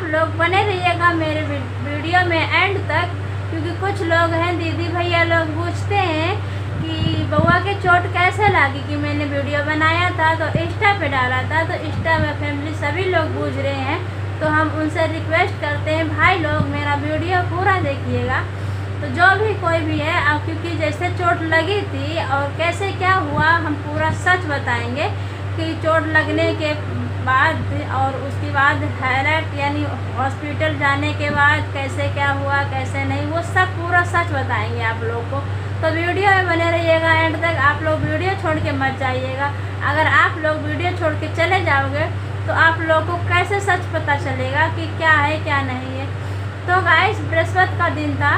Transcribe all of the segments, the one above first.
लोग बने रहिएगा मेरे वीडियो में एंड तक, क्योंकि कुछ लोग हैं दीदी भैया लोग पूछते हैं कि बउआ के चोट कैसे लगी, कि मैंने वीडियो बनाया था तो इंस्टा पे डाला था, तो इंस्टा में फैमिली सभी लोग पूछ रहे हैं। तो हम उनसे रिक्वेस्ट करते हैं भाई लोग मेरा वीडियो पूरा देखिएगा। तो जो भी कोई भी है, अब क्योंकि जैसे चोट लगी थी और कैसे क्या हुआ हम पूरा सच बताएंगे कि चोट लगने के बाद और उसके बाद हाईलाइट यानी हॉस्पिटल जाने के बाद कैसे क्या हुआ कैसे नहीं, वो सब पूरा सच बताएंगे आप लोग को। तो वीडियो में बने रहिएगा एंड तक। आप लोग वीडियो छोड़ के मत जाइएगा। अगर आप लोग वीडियो छोड़ के चले जाओगे तो आप लोग को कैसे सच पता चलेगा कि क्या है क्या नहीं है। तो गाइस बृहस्पति का दिन था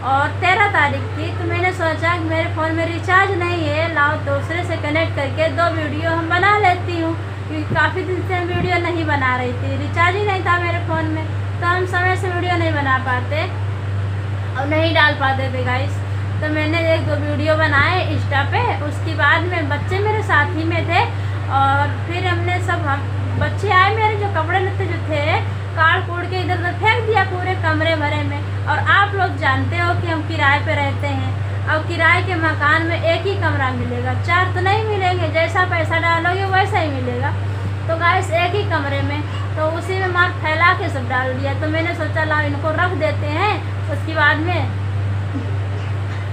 और 13 तारीख थी, तो मैंने सोचा कि मेरे फ़ोन में रिचार्ज नहीं है, लाओ दूसरे से कनेक्ट करके 2 वीडियो हम बना लेती हूँ, क्योंकि काफ़ी दिन से हम वीडियो नहीं बना रही थी, रिचार्ज ही नहीं था मेरे फ़ोन में, तो हम समय से वीडियो नहीं बना पाते और नहीं डाल पाते थे गाइस। तो मैंने 1-2 वीडियो बनाए इंस्टा पे। उसके बाद में बच्चे मेरे साथ ही में थे और फिर हमने सब बच्चे आए मेरे, जो कपड़े लत्ते जो थे काट कूट के इधर उधर फेंक दिया पूरे कमरे भरे में। और आप लोग जानते हो कि हम किराए पे रहते हैं और किराए के मकान में एक ही कमरा मिलेगा, 4 तो नहीं मिलेंगे, जैसा पैसा डालोगे वैसा ही मिलेगा। तो गाइस एक ही कमरे में, तो उसी में मार फैला के सब डाल दिया। तो मैंने सोचा लाओ इनको रख देते हैं, उसके बाद में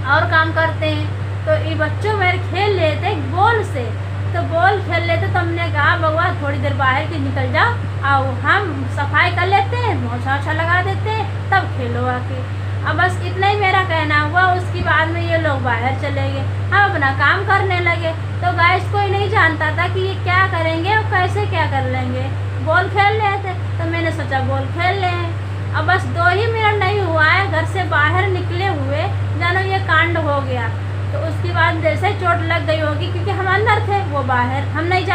और काम करते हैं। तो ये बच्चों मेरे खेल लेते बॉल से, तो बॉल खेल लेते, तो हमने कहा बउआ थोड़ी देर बाहर की निकल जाओ, आओ हम सफाई कर लेते हैं, पोछा ओछा लगा देते हैं, तब खेलो आके। अब बस इतना ही मेरा कहना हुआ। उसके बाद में ये लोग बाहर चले गए, हम अपना काम करने लगे। तो गाइस कोई नहीं जानता था कि ये क्या करेंगे और कैसे क्या कर लेंगे। बॉल खेल रहे थे तो मैंने सोचा बॉल खेल लें। अब बस 2 ही मिनट नहीं हुआ है घर से बाहर निकले हुए, जानो ये कांड हो गया। तो उसके बाद जैसे चोट लग गई होगी, क्योंकि हम अंदर थे वो बाहर, हम नहीं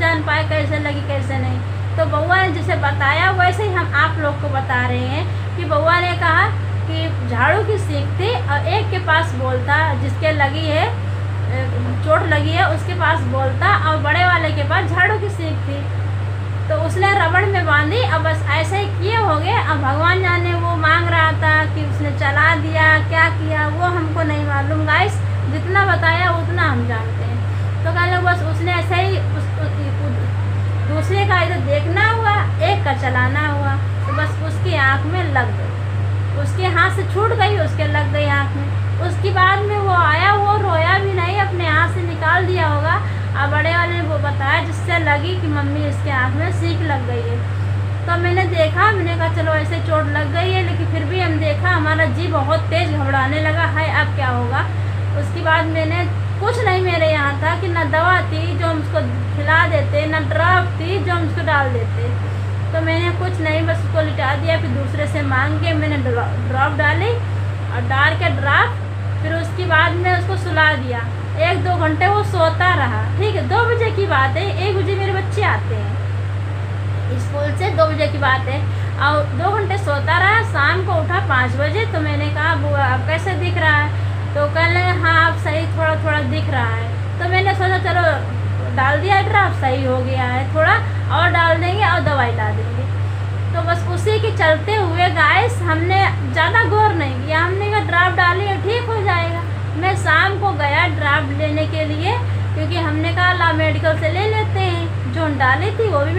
जान पाए कैसे लगी कैसे नहीं। तो बउआ ने जैसे बताया वैसे ही हम आप लोग को बता रहे हैं कि बउआ ने कहा कि झाड़ू की सीख थी और एक के पास बॉल था, जिसके लगी है चोट लगी है उसके पास बॉल था और बड़े वाले के पास झाड़ू की सीख थी। तो उसने रबड़ में बांधी और बस ऐसे ही किए हो गए। अब भगवान जाने वो मांग रहा था कि उसने चला दिया क्या किया, वो हमको नहीं मालूम गाइस, जितना बताया उतना हम जानते हैं। तो कह लो बस उसने ऐसे ही दूसरे का इधर देखना हुआ, एक का चलाना हुआ, तो बस उसकी आँख में लग गई, उसके हाथ से छूट गई, उसके लग गई आँख में। उसके बाद में वो आया, वो रोया भी नहीं, अपने हाथ से निकाल दिया होगा। और बड़े वाले ने वो बताया जिससे लगी कि मम्मी इसके आँख में सीख लग गई है। तो मैंने देखा, मैंने कहा चलो ऐसे चोट लग गई है, लेकिन फिर भी हम देखा, हमारा जी बहुत तेज़ घबराने लगा है अब क्या होगा। उसके बाद मैंने कुछ नहीं मेरे यहाँ था कि ना दवा थी जो हम उसको खिला देते, ना ड्रॉप थी जो हम उसको डाल देते। तो मैंने कुछ नहीं बस उसको लिटा दिया, फिर दूसरे से मांग के मैंने ड्रॉप डाली और डाल के ड्रॉप, फिर उसके बाद में उसको सुला दिया। 1-2 घंटे वो सोता रहा, ठीक है। 2 बजे की बात है, 1 बजे मेरे बच्चे आते हैं स्कूल से, 2 बजे की बात है, और 2 घंटे सोता रहा। शाम को उठा 5 बजे, तो मैंने कहा बुआ अब कैसे दिख रहा है, तो कहने लगे हाँ आप सही थोड़ा थोड़ा दिख रहा है। तो मैंने सोचा चलो डाल दिया ड्रॉप, सही हो गया है, थोड़ा और डाल देंगे और दवाई ला देंगे। तो बस उसी के चलते हुए गाइस हमने ज़्यादा गौर नहीं किया, हमने कहा ड्रॉप डाली है ठीक हो जाएगा। मैं शाम को गया ड्रॉप लेने के लिए, क्योंकि हमने कहा ला मेडिकल से ले लेते हैं, जो डाली थी वो भी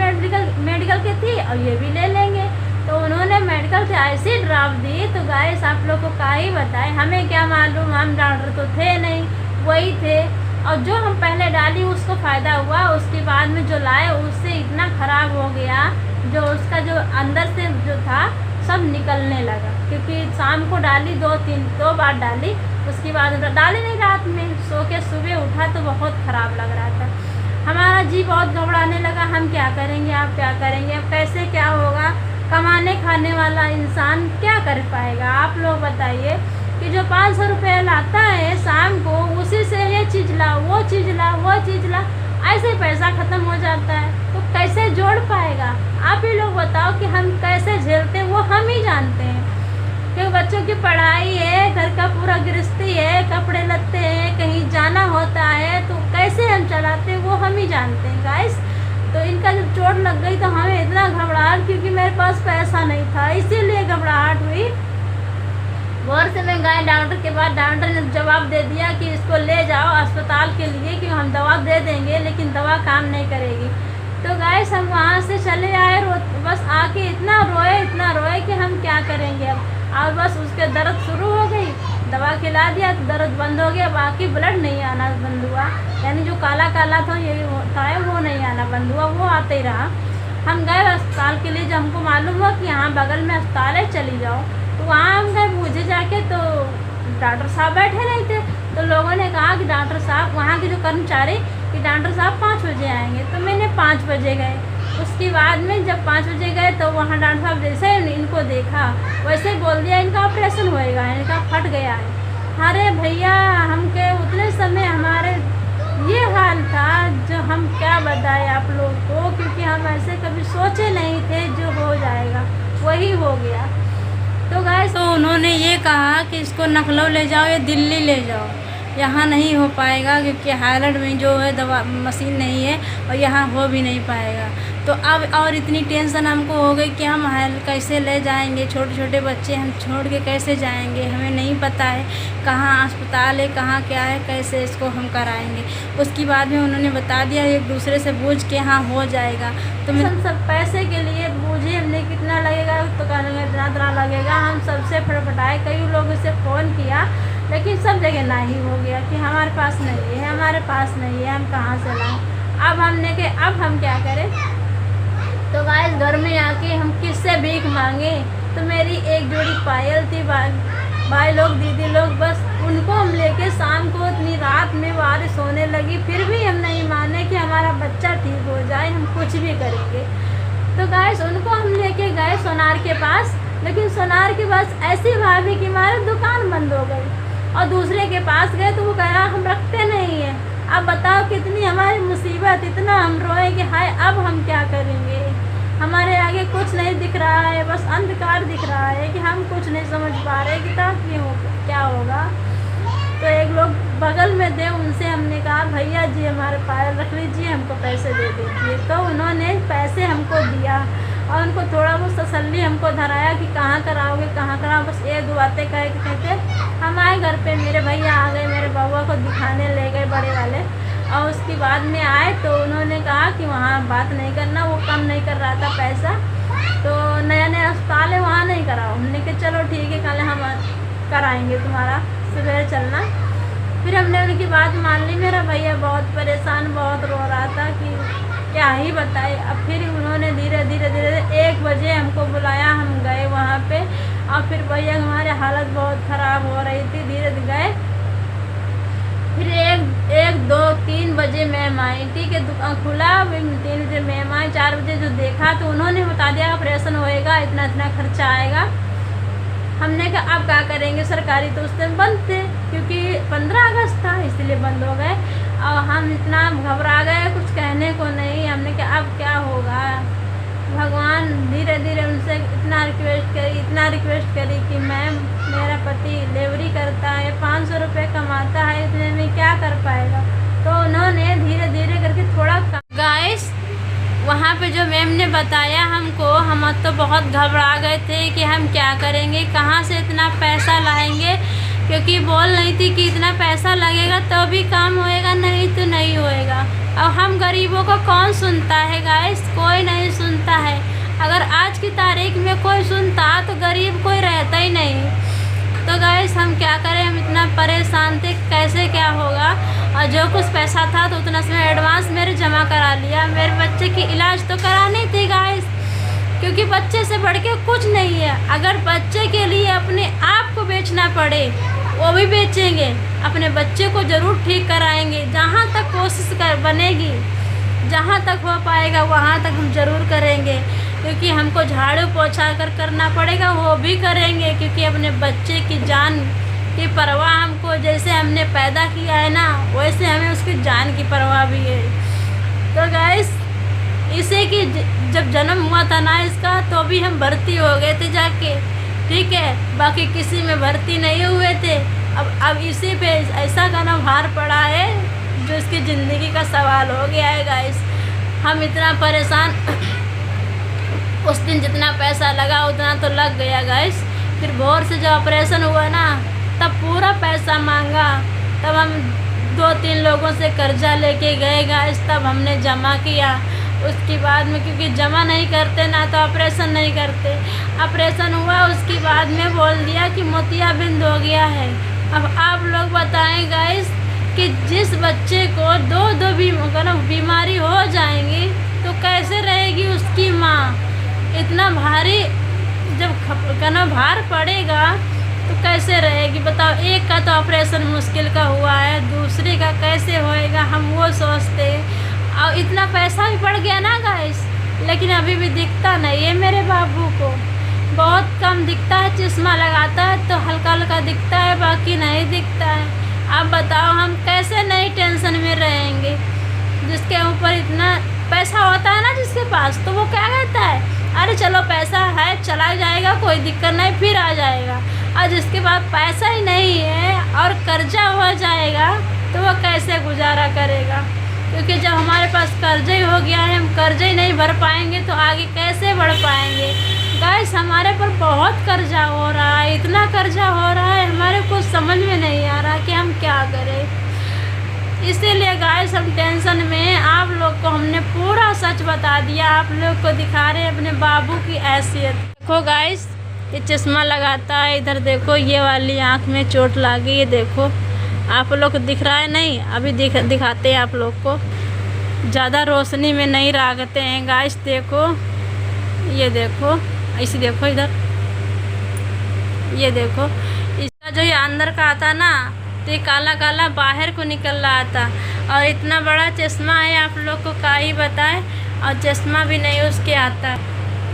मेडिकल की थी और ये भी ले लेंगे। तो उन्होंने मेडिकल से ऐसी ड्रॉप दी, तो गाइस आप लोग को क्या ही बताए, हमें क्या मालूम, हम डॉक्टर तो थे नहीं, वही थे। और जो हम पहले डाली उसको फ़ायदा हुआ, उसके बाद में जो लाए उससे इतना ख़राब हो गया, जो उसका जो अंदर से जो था सब निकलने लगा। क्योंकि शाम को डाली 2 बार डाली, उसके बाद डाली नहीं, रात में सो के सुबह उठा तो बहुत ख़राब लग रहा था। हमारा जी बहुत घबराने लगा, हम क्या करेंगे, आप क्या करेंगे, अब कैसे क्या होगा। कमाने खाने वाला इंसान क्या कर पाएगा, आप लोग बताइए। कि जो 500 रुपये लाता है शाम को, उसी से ये चीज़ ला, वो चीज़ ला, वो चीज़ ला, ऐसे पैसा ख़त्म हो जाता है, तो कैसे जोड़ पाएगा। आप ही लोग बताओ कि हम कैसे झेलते हैं, वो हम ही जानते हैं। क्योंकि बच्चों की पढ़ाई है, घर का पूरा गृहस्थी है, कपड़े लत्ते हैं, कहीं जाना होता है, तो कैसे हम चलाते हैं वो हम ही जानते हैं गाइस। तो इनका जब चोट लग गई तो हमें इतना घबराहट, क्योंकि मेरे पास पैसा नहीं था, इसीलिए घबराहट हुई। गौर से मैं गए डॉक्टर के पास, डॉक्टर ने जवाब दे दिया कि इसको ले जाओ अस्पताल के लिए, कि हम दवा दे देंगे लेकिन दवा काम नहीं करेगी। तो गाइस हम वहाँ से चले आए, बस आके इतना रोए कि हम क्या करेंगे अब। और बस उसके दर्द शुरू हो गई, दवा खिला दिया तो दर्द बंद हो गया, बाकी ब्लड नहीं आना बंद हुआ, यानी जो काला काला था ये होता है वो नहीं आना बंद हुआ, वो आते ही रहा। हम गए अस्पताल के लिए, जब हमको मालूम हुआ कि यहाँ बगल में अस्पताल है चली जाओ, तो वहाँ हम गए पूछे जाके, तो डॉक्टर साहब बैठे नहीं थे। तो लोगों ने कहा कि डॉक्टर साहब, वहाँ के जो कर्मचारी, कि डॉक्टर साहब 5 बजे आएंगे। तो मैंने 5 बजे गए। उसके बाद में जब 5 बजे गए तो वहाँ डॉक्टर साहब जैसे इनको देखा वैसे ही बोल दिया इनका ऑपरेशन होएगा, इनका फट गया है। अरे भैया, हम के उतने समय हमारे ये हाल था, जो हम क्या बताएं आप लोग को, क्योंकि हम ऐसे कभी सोचे नहीं थे जो हो जाएगा वही हो गया। तो गाइस, तो उन्होंने ये कहा कि इसको लखनऊ ले जाओ या दिल्ली ले जाओ, यहाँ नहीं हो पाएगा क्योंकि हाईलैंड में जो है दवा मशीन नहीं है और यहाँ हो भी नहीं पाएगा। तो अब और इतनी टेंशन हमको हो गई कि हम कैसे ले जाएंगे, छोटे छोटे बच्चे हम छोड़ के कैसे जाएंगे, हमें नहीं पता है कहाँ अस्पताल है, कहाँ क्या है, कैसे इसको हम कराएंगे। उसके बाद में उन्होंने बता दिया एक दूसरे से पूछ के हाँ हो जाएगा। तो हम सब पैसे के लिए पूछे हमने कितना लगेगा, तो कहने इतना लगेगा। हम सबसे फटफटाए, कई लोगों से फ़ोन किया लेकिन सब जगह ना ही हो गया कि हमारे पास नहीं है, हमारे पास नहीं है, हम कहाँ से लाएं। अब हमने के अब हम क्या करें। तो गाइस, घर में आके हम किससे भीख मांगे। तो मेरी एक जोड़ी पायल थी, भाई लोग दीदी लोग, बस उनको हम लेके शाम को इतनी रात में बारिश होने लगी, फिर भी हम नहीं माने कि हमारा बच्चा ठीक हो जाए, हम कुछ भी करेंगे। तो गाइस, उनको हम लेके गए सोनार के पास, लेकिन सोनार के पास ऐसी भाभी कि हमारी दुकान बंद हो गई। और दूसरे के पास गए तो वो कह रहा हम रखते नहीं हैं। अब बताओ कितनी हमारी मुसीबत, इतना हम रोए कि हाय अब हम क्या करेंगे, हमारे आगे कुछ नहीं दिख रहा है, बस अंधकार दिख रहा है कि हम कुछ नहीं समझ पा रहे कि क्या होगा। तो एक लोग बगल में थे, उनसे हमने कहा भैया जी हमारे पायल रख लीजिए, हमको पैसे दे दीजिए। तो उन्होंने पैसे हमको दिया और उनको थोड़ा बहुत तसल्ली हमको धराया कि कहाँ कराओगे, कहाँ कराओ। बस ये 2 बातें कहते हम आए घर पे, मेरे भैया आ गए, मेरे बउआ को दिखाने ले गए बड़े वाले। और उसके बाद में आए तो उन्होंने कहा कि वहाँ बात नहीं करना, वो कम नहीं कर रहा था पैसा, तो नया नया अस्पताल है वहाँ नहीं कराओ। हमने कहा चलो ठीक है, कल हम कराएंगे तुम्हारा, सवेरे चलना। फिर हमने उनकी बात मान ली। मेरा भैया बहुत परेशान, बहुत रो रहा था कि क्या ही बताए। अब फिर उन्होंने धीरे धीरे 1 बजे हमको बुलाया, हम गए वहाँ पे। और फिर भैया हमारे हालत बहुत ख़राब हो रही थी, धीरे धीरे गए। फिर 1, 2, 3 बजे मैम आई, ठीक है, दुकान खुला। 3 बजे मैम आई, 4 बजे जो देखा तो उन्होंने बता दिया ऑपरेशन होएगा, इतना इतना खर्चा आएगा। हमने कहा अब क्या करेंगे, सरकारी तो उस दिन बंद थे क्योंकि 15 अगस्त था, इसलिए बंद हो गए। और हम इतना घबरा गए, कुछ कहने को नहीं। हमने कहा अब क्या होगा। भगवान धीरे धीरे उनसे इतना रिक्वेस्ट करी कि मैम मेरा पति डिलीवरी करता है, 500 रुपये कमाता है, इतने में क्या कर पाएगा। तो उन्होंने धीरे धीरे करके थोड़ा गाइस, वहाँ पे जो मैम ने बताया हमको, हम तो बहुत घबरा गए थे कि हम क्या करेंगे, कहाँ से इतना पैसा लाएंगे, क्योंकि बोल रही थी कि इतना पैसा लगेगा तो भी काम होएगा, नहीं तो नहीं होएगा। अब हम गरीबों को कौन सुनता है गाइस, कोई नहीं सुनता है। अगर आज की तारीख में कोई सुनता तो गरीब कोई रहता ही नहीं। तो गाइस हम क्या करें, हम इतना परेशान थे कैसे क्या होगा। और जो कुछ पैसा था तो उतना समय एडवांस मेरे जमा करा लिया। मेरे बच्चे की इलाज तो करानी थी गाइस, क्योंकि बच्चे से बढ़ के कुछ नहीं है। अगर बच्चे के लिए अपने आप को बेचना पड़े वो भी बेचेंगे, अपने बच्चे को ज़रूर ठीक कराएंगे। जहाँ तक कोशिश बनेगी, जहाँ तक हो पाएगा वहाँ तक हम ज़रूर करेंगे। क्योंकि हमको झाड़ू पोछा करना पड़ेगा, वो भी करेंगे, क्योंकि अपने बच्चे की जान की परवाह हमको, जैसे हमने पैदा किया है ना, वैसे हमें उसकी जान की परवाह भी है। तो गाइस, इसे कि जब जन्म हुआ था ना इसका, तो भी हम भर्ती हो गए थे जाके, ठीक है, बाकी किसी में भर्ती नहीं हुए थे। अब इसी पे ऐसा गाना भार पड़ा है जो इसकी ज़िंदगी का सवाल हो गया है गाइस। हम इतना परेशान, उस दिन जितना पैसा लगा उतना तो लग गया गाइस। फिर भोर से जब ऑपरेशन हुआ ना, तब पूरा पैसा मांगा, तब हम 2-3 लोगों से कर्जा लेके गए गाइस, तब हमने जमा किया। उसके बाद में क्योंकि जमा नहीं करते ना तो ऑपरेशन नहीं करते। ऑपरेशन हुआ, उसके बाद में बोल दिया कि मोतियाबिंद हो गया है। अब आप लोग बताएं गाइस कि जिस बच्चे को दो बीमारी हो जाएंगी तो कैसे रहेगी उसकी माँ। इतना भारी जब भार पड़ेगा तो कैसे रहेगी बताओ। एक का तो ऑपरेशन मुश्किल का हुआ है, दूसरे का कैसे होएगा हम वो सोचते। और इतना पैसा भी पड़ गया ना गाइस, लेकिन अभी भी दिखता नहीं है मेरे बाबू को, बहुत कम दिखता है। चश्मा लगाता है तो हल्का हल्का दिखता है, बाकी नहीं दिखता है। आप बताओ हम कैसे नई टेंशन में रहेंगे। जिसके ऊपर इतना पैसा होता है ना जिसके पास, तो वो क्या कहता है, अरे चलो पैसा है चला जाएगा, कोई दिक्कत नहीं, फिर आ जाएगा। और जिसके पास पैसा ही नहीं है और कर्जा हो जाएगा तो वो कैसे गुजारा करेगा। क्योंकि जब हमारे पास कर्जा ही हो गया है, हम कर्जा ही नहीं भर पाएंगे तो आगे कैसे बढ़ पाएंगे। गाइस हमारे पर बहुत कर्जा हो रहा है, इतना कर्जा हो रहा है हमारे को समझ में नहीं आ रहा कि हम क्या करें। इसीलिए गाइस हम टेंशन में, आप लोग को हमने पूरा सच बता दिया, आप लोग को दिखा रहे हैं अपने बाबू की हैसियत। देखो गाइस ये चश्मा लगाता है, इधर देखो ये वाली आँख में चोट लगी, ये देखो आप लोग को दिख रहा है नहीं, अभी दिखाते हैं आप लोग को, ज़्यादा रोशनी में नहीं रखते हैं गाइस। देखो ये देखो, ऐसे देखो इधर, ये देखो इसका जो ये अंदर का आता ना तो ये काला काला बाहर को निकल रहा था। और इतना बड़ा चश्मा है, आप लोग को क्या ही बताए, और चश्मा भी नहीं उसके आता।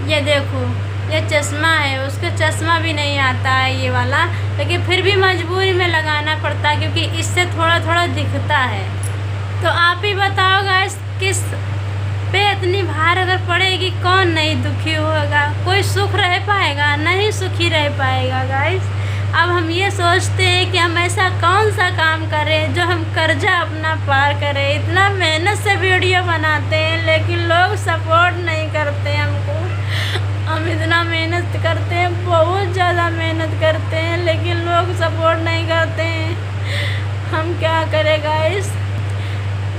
ये देखो ये चश्मा है, उसका चश्मा भी नहीं आता है ये वाला, लेकिन फिर भी मजबूरी में लगाना पड़ता है क्योंकि इससे थोड़ा थोड़ा दिखता है। तो आप ही बताओ गाइस किस पे इतनी भार अगर पड़ेगी कौन नहीं दुखी होगा, कोई सुख रह पाएगा, नहीं सुखी रह पाएगा गाइस। अब हम ये सोचते हैं कि हम ऐसा कौन सा काम करें जो हम कर्जा अपना पार करें। इतना मेहनत से वीडियो बनाते हैं लेकिन लोग सपोर्ट नहीं करते हमको। हम इतना मेहनत करते हैं, बहुत ज़्यादा मेहनत करते हैं, लेकिन लोग सपोर्ट नहीं करते हैं। हम क्या करें गाइस,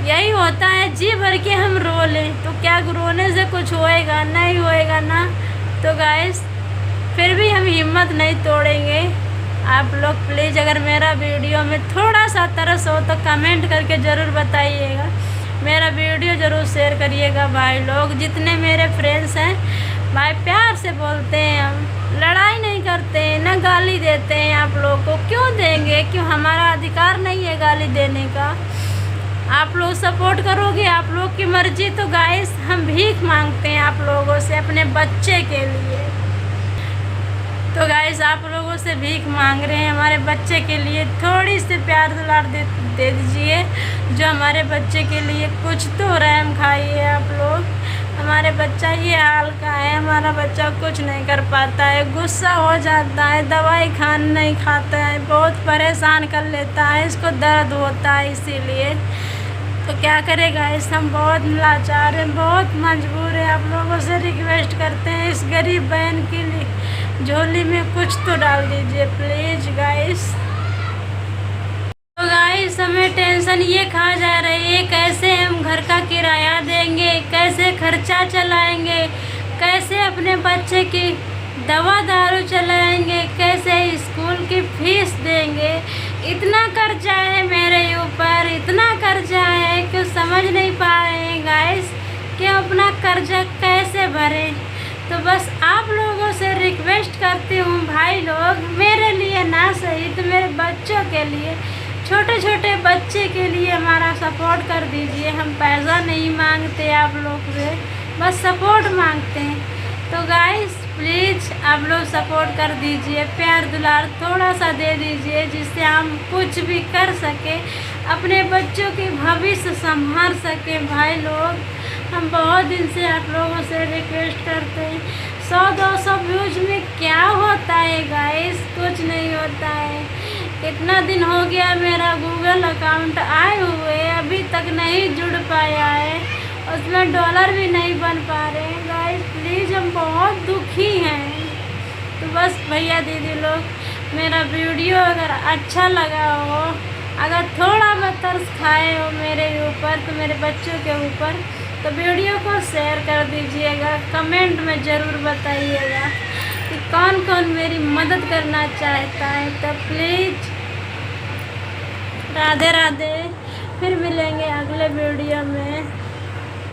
यही होता है, जी भर के हम रो लें तो क्या रोने से कुछ होएगा, नहीं होएगा ना। तो गाइस फिर भी हम हिम्मत नहीं तोड़ेंगे। आप लोग प्लीज़ अगर मेरा वीडियो में थोड़ा सा तरस हो तो कमेंट करके ज़रूर बताइएगा, मेरा वीडियो ज़रूर शेयर करिएगा भाई लोग। जितने मेरे फ्रेंड्स हैं भाई प्यार से बोलते हैं, हम लड़ाई नहीं करते हैं, ना गाली देते हैं। आप लोग को क्यों देंगे, क्यों हमारा अधिकार नहीं है गाली देने का। आप लोग सपोर्ट करोगे, आप लोग की मर्जी। तो गाइस हम भीख मांगते हैं आप लोगों से अपने बच्चे के लिए। तो गाइस आप लोगों से भीख मांग रहे हैं हमारे बच्चे के लिए, थोड़ी सी प्यार दुलार दे दीजिए, जो हमारे बच्चे के लिए कुछ तो रहम खाइए आप लोग। हमारे बच्चा ये हाल का है, हमारा बच्चा कुछ नहीं कर पाता है, गुस्सा हो जाता है, दवाई खान नहीं खाता है, बहुत परेशान कर लेता है, इसको दर्द होता है। इसीलिए तो क्या करेगा इस, हम बहुत लाचार हैं, बहुत मजबूर है। आप लोगों से रिक्वेस्ट करते हैं इस गरीब बहन के लिए झोली में कुछ तो डाल दीजिए प्लीज़ गाइस। तो गाइस हमें टेंशन ये खा जा रही है, कैसे हम घर का किराया देंगे, कैसे खर्चा चलाएंगे, कैसे अपने बच्चे की दवा दारू चलाएंगे, कैसे स्कूल की फीस देंगे। इतना कर्जा है मेरे ऊपर, इतना कर्जा है कि समझ नहीं पा रहे हैं गाइस कि अपना कर्जा कैसे भरें। तो बस आप लोगों से रिक्वेस्ट करती हूँ भाई लोग, मेरे लिए ना सही तो मेरे बच्चों के लिए, छोटे छोटे बच्चे के लिए हमारा सपोर्ट कर दीजिए। हम पैसा नहीं मांगते आप लोग से, बस सपोर्ट मांगते हैं। तो गाइस प्लीज़ आप लोग सपोर्ट कर दीजिए, प्यार दुलार थोड़ा सा दे दीजिए, जिससे हम कुछ भी कर सके, अपने बच्चों के भविष्य संभाल सके। भाई लोग हम बहुत दिन से आप लोगों से रिक्वेस्ट करते हैं, 100-200 व्यूज में क्या होता है गाइस, कुछ नहीं होता है। कितना दिन हो गया मेरा गूगल अकाउंट आए हुए, अभी तक नहीं जुड़ पाया है। उसमें डॉलर भी नहीं बन पा रहे हैं गाइस। प्लीज़ हम बहुत दुखी हैं। तो बस भैया दीदी लोग मेरा वीडियो अगर अच्छा लगा हो, अगर थोड़ा बहुत तरस खाए हो मेरे ऊपर, तो मेरे बच्चों के ऊपर, तो वीडियो को शेयर कर दीजिएगा। कमेंट में ज़रूर बताइएगा कि कौन कौन मेरी मदद करना चाहता है। तो प्लीज़ राधे राधे, फिर मिलेंगे अगले वीडियो में।